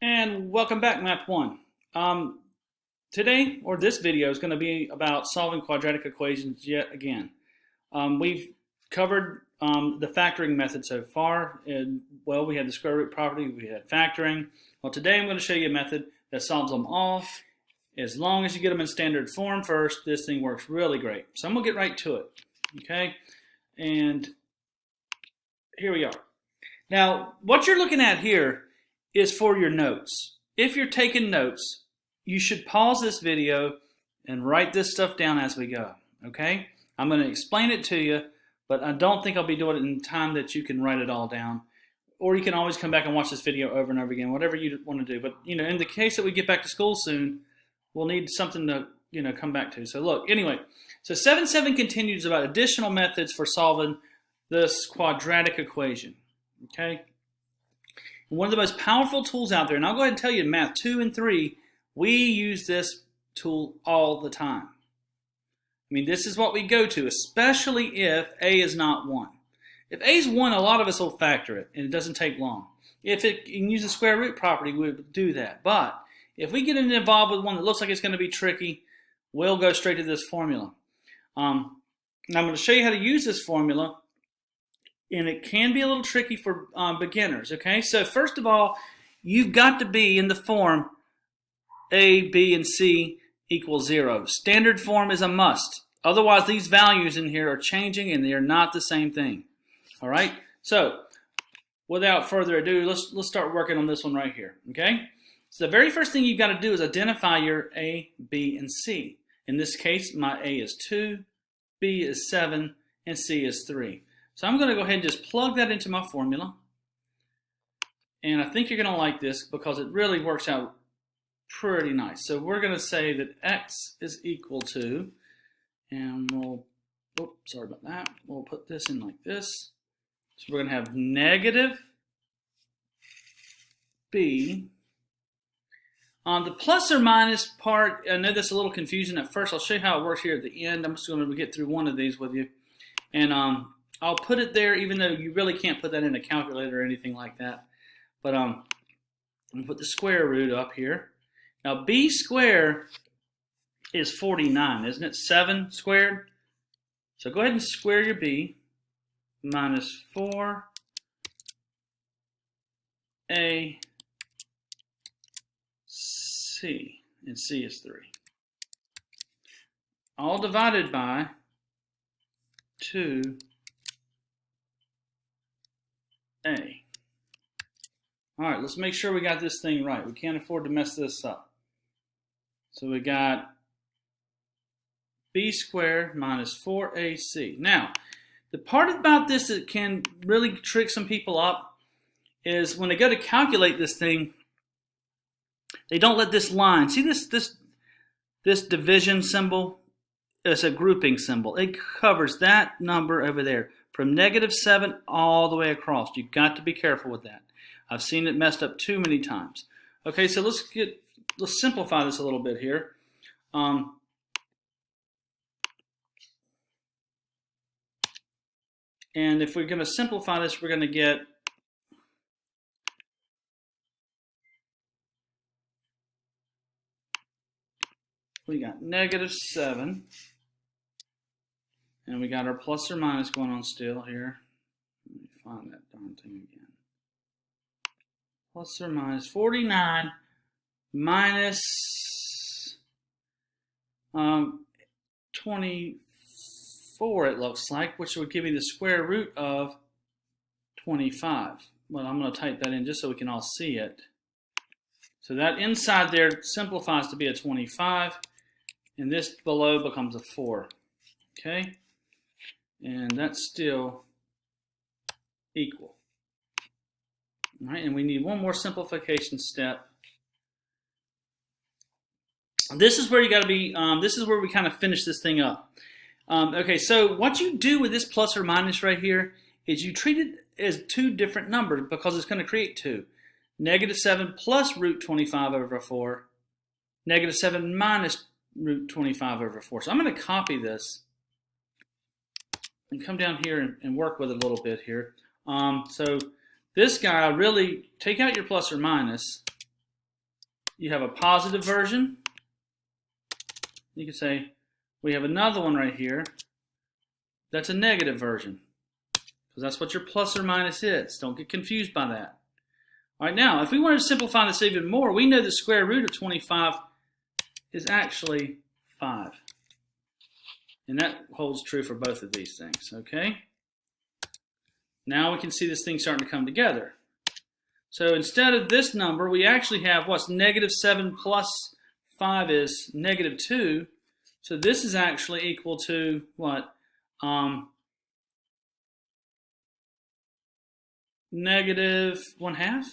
And welcome back, Math 1. Today, or this video, is going to be about solving quadratic equations yet again. We've covered the factoring method so far. And, well, we had the square root property, we had factoring. Well, today I'm going to show you a method that solves them all. As long as you get them in standard form first, this thing works really great. So I'm going to get right to it, okay? And here we are. Now, what you're looking at here is for your notes. If you're taking notes, you should pause this video and write this stuff down as we go, okay? I'm going to explain it to you, but I don't think I'll be doing it in time that you can write it all down. Or you can always come back and watch this video over and over again, whatever you want to do. But, you know, in the case that we get back to school soon, we'll need something to, you know, come back to. So look, anyway, so 7.7 continues about additional methods for solving this quadratic equation, okay? One of the most powerful tools out there, and I'll go ahead and tell you in Math 2 and 3, we use this tool all the time. I mean, this is what we go to, especially if A is not 1. If A is 1, a lot of us will factor it, and it doesn't take long. If it can use the square root property, we would do that. But if we get involved with one that looks like it's going to be tricky, we'll go straight to this formula. Now I'm going to show you how to use this formula, and it can be a little tricky for beginners, okay? So first of all, you've got to be in the form A, B, and C equals 0. Standard form is a must. Otherwise, these values in here are changing, and they are not the same thing, all right? So without further ado, let's start working on this one right here, okay? So the very first thing you've got to do is identify your A, B, and C. In this case, my A is 2, B is 7, and C is 3. So I'm going to go ahead and just plug that into my formula. And I think you're going to like this because it really works out pretty nice. So we're going to say that X is equal to, and we'll, oops, sorry about that. We'll put this in like this. So we're going to have negative B. On the plus or minus part, I know that's a little confusing at first. I'll show you how it works here at the end. I'm just going to get through one of these with you. And I'll put it there, even though you really can't put that in a calculator or anything like that. But I'm going to put the square root up here. Now, b squared is 49, isn't it? 7 squared. So go ahead and square your b. Minus 4ac, and c is 3. All divided by 2. A. All right, let's make sure we got this thing right. We can't afford to mess this up. So we got b squared minus 4ac. Now, the part about this that can really trick some people up is when they go to calculate this thing, they don't let this line. See this division symbol? It's a grouping symbol. It covers that number over there from -7 all the way across. You've got to be careful with that. I've seen it messed up too many times. Okay, so let's simplify this a little bit here. And if we're going to simplify this, we're going to get we got -7. And we got our plus or minus going on still here. Let me find that darn thing again. Plus or minus 49 minus 24, it looks like, which would give me the square root of 25. Well, I'm going to type that in just so we can all see it. So that inside there simplifies to be a 25, and this below becomes a 4. Okay? And that's still equal. All right, and we need one more simplification step. This is where you got to be, this is where we kind of finish this thing up. Okay, so what you do with this plus or minus right here is you treat it as two different numbers because it's going to create two. -7 plus root 25 over 4, -7 minus root 25 over 4. So I'm going to copy this and come down here and work with it a little bit here. So this guy, really take out your plus or minus, you have a positive version. You can say we have another one right here that's a negative version, because that's what your plus or minus is. Don't get confused by that. All right, now, if we wanted to simplify this even more, we know the square root of 25 is actually 5. And that holds true for both of these things, okay? Now we can see this thing starting to come together. So instead of this number, we actually have what's negative 7 plus 5 is negative 2. So this is actually equal to what? Negative 1/2.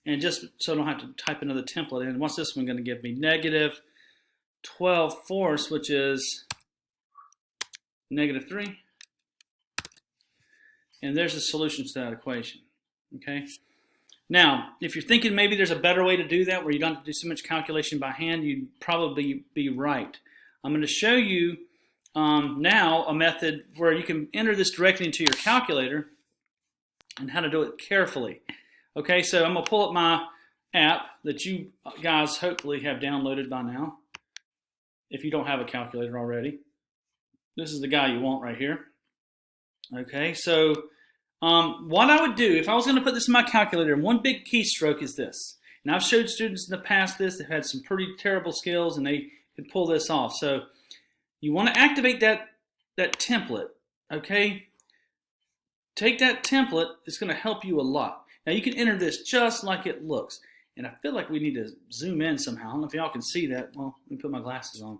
And just so I don't have to type another template in, what's this one going to give me? Negative 12/4, which is negative 3. And there's the solutions to that equation. Okay. Now, if you're thinking maybe there's a better way to do that where you don't have to do so much calculation by hand, you'd probably be right. I'm going to show you now a method where you can enter this directly into your calculator and how to do it carefully. Okay, so I'm going to pull up my app that you guys hopefully have downloaded by now, if you don't have a calculator already. This is the guy you want right here. Okay, so what I would do, if I was going to put this in my calculator, one big keystroke is this. And I've showed students in the past this. They've had some pretty terrible skills, and they could pull this off. So you want to activate that template, okay? Take that template. It's going to help you a lot. Now, you can enter this just like it looks. And I feel like we need to zoom in somehow. I don't know if y'all can see that. Well, let me put my glasses on.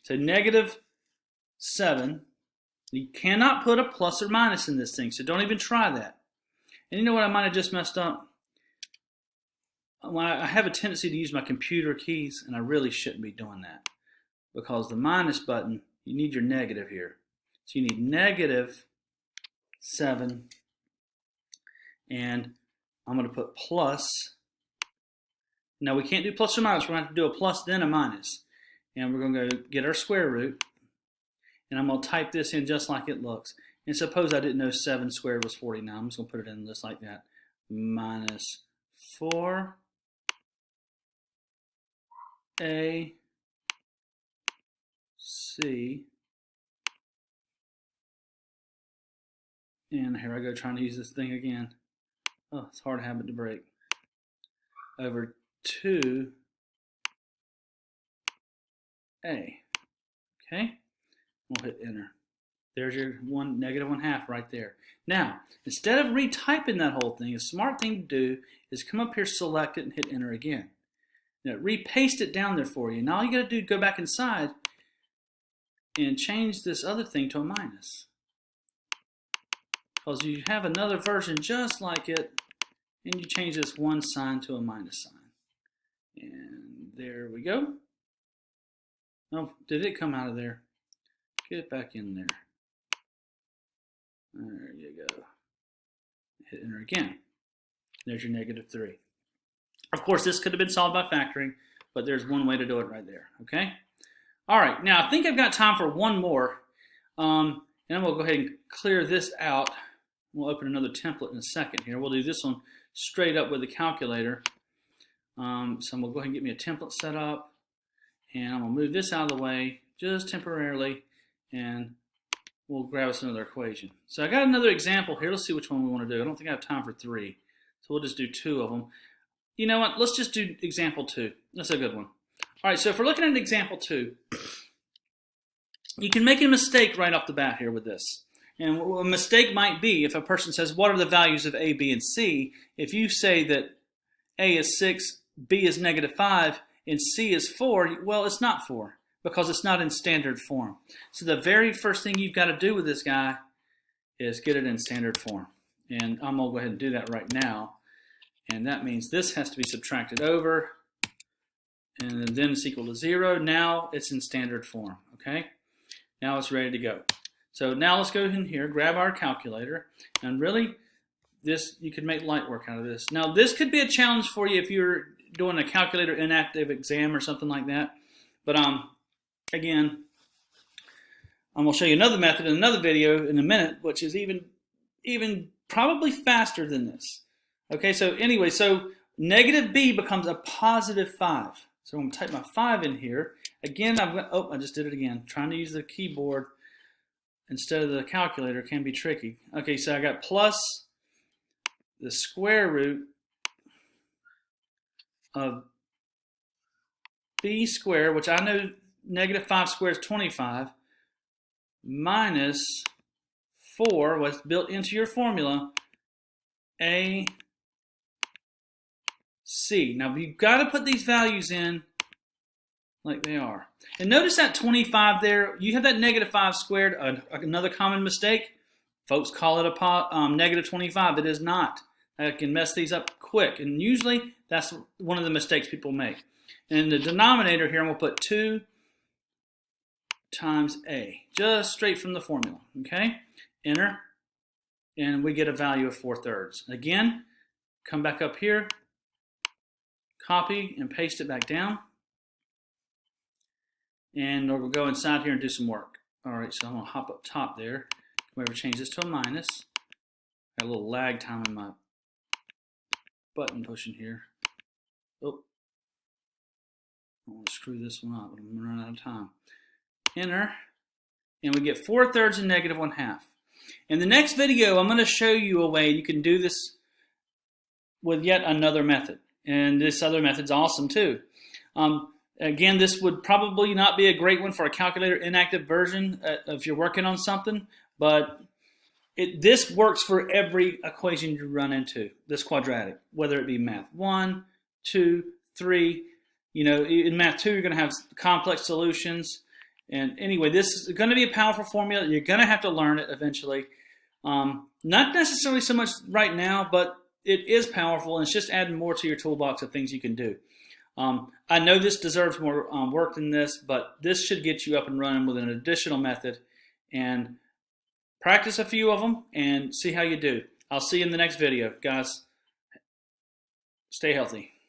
So negative 7. You cannot put a plus or minus in this thing, so don't even try that. And you know what I might have just messed up? Well, I have a tendency to use my computer keys, and I really shouldn't be doing that. Because the minus button, you need your negative here. So you need negative 7, and I'm going to put plus. Now we can't do plus or minus, we're going to have to do a plus then a minus. And we're going to go get our square root. And I'm going to type this in just like it looks. And suppose I didn't know 7 squared was 49. I'm just going to put it in just like that. Minus 4 A C. And here I go trying to use this thing again. Oh, it's a hard habit to break. Over 2 A. Okay? We'll hit enter. There's your negative 1/2 right there. Now, instead of retyping that whole thing, a smart thing to do is come up here, select it, and hit enter again. Now, repaste it down there for you. Now all you got to do is go back inside and change this other thing to a minus. Because you have another version just like it, and you change this one sign to a minus sign. And there we go. Oh, did it come out of there? Get back in there. There you go. Hit enter again. There's your negative 3. Of course, this could have been solved by factoring, but there's one way to do it right there. Okay? All right. Now, I think I've got time for one more. And I'm going to go ahead and clear this out. We'll open another template in a second here. We'll do this one straight up with the calculator. So I'm going to go ahead and get me a template set up. And I'm going to move this out of the way just temporarily. And we'll grab us another equation. So I got another example here. Let's see which one we want to do. I don't think I have time for 3. So we'll just do 2 of them. You know what? Let's just do example 2. That's a good one. All right, so if we're looking at example 2, you can make a mistake right off the bat here with this. And a mistake might be if a person says, what are the values of A, B, and C? If you say that A is 6, B is negative 5, and C is 4, well, it's not 4. Because it's not in standard form. So the very first thing you've got to do with this guy is get it in standard form. And I'm going to go ahead and do that right now. And that means this has to be subtracted over. And then it's equal to 0. Now it's in standard form. Okay? Now it's ready to go. So now let's go in here, grab our calculator. And really, you could make light work out of this. Now this could be a challenge for you if you're doing a calculator inactive exam or something like that. But again, I'm going to show you another method in another video in a minute, which is even probably faster than this. Okay, so anyway, so negative b becomes a positive 5. So I'm going to type my 5 in here. Again, I just did it again. Trying to use the keyboard instead of the calculator can be tricky. Okay, so I got plus the square root of b squared, which I know negative 5 squared is 25, minus 4, what's built into your formula, a c. Now you've got to put these values in like they are. And notice that 25 there, you have that negative 5 squared, another common mistake. Folks call it a negative 25. It is not. That can mess these up quick. And usually that's one of the mistakes people make. And in the denominator here, I'm going to put 2 times a, just straight from the formula. Okay? Enter. And we get a value of 4/3. Again, come back up here, copy and paste it back down. And we'll go inside here and do some work. All right, so I'm going to hop up top there. Come over, change this to a minus. Got a little lag time in my button pushing here. Oh, I want to screw this one up. I'm running out of time. Enter, and we get 4/3 and negative 1/2. In the next video, I'm going to show you a way you can do this with yet another method. And this other method's awesome too. Again, this would probably not be a great one for a calculator inactive version if you're working on something, but this works for every equation you run into, this quadratic, whether it be math 1, 2, 3. You know, in math 2, you're going to have complex solutions. And anyway, this is going to be a powerful formula. You're going to have to learn it eventually. Not necessarily so much right now, but it is powerful, and it's just adding more to your toolbox of things you can do. I know this deserves more work than this, but this should get you up and running with an additional method. And practice a few of them and see how you do. I'll see you in the next video. Guys, stay healthy.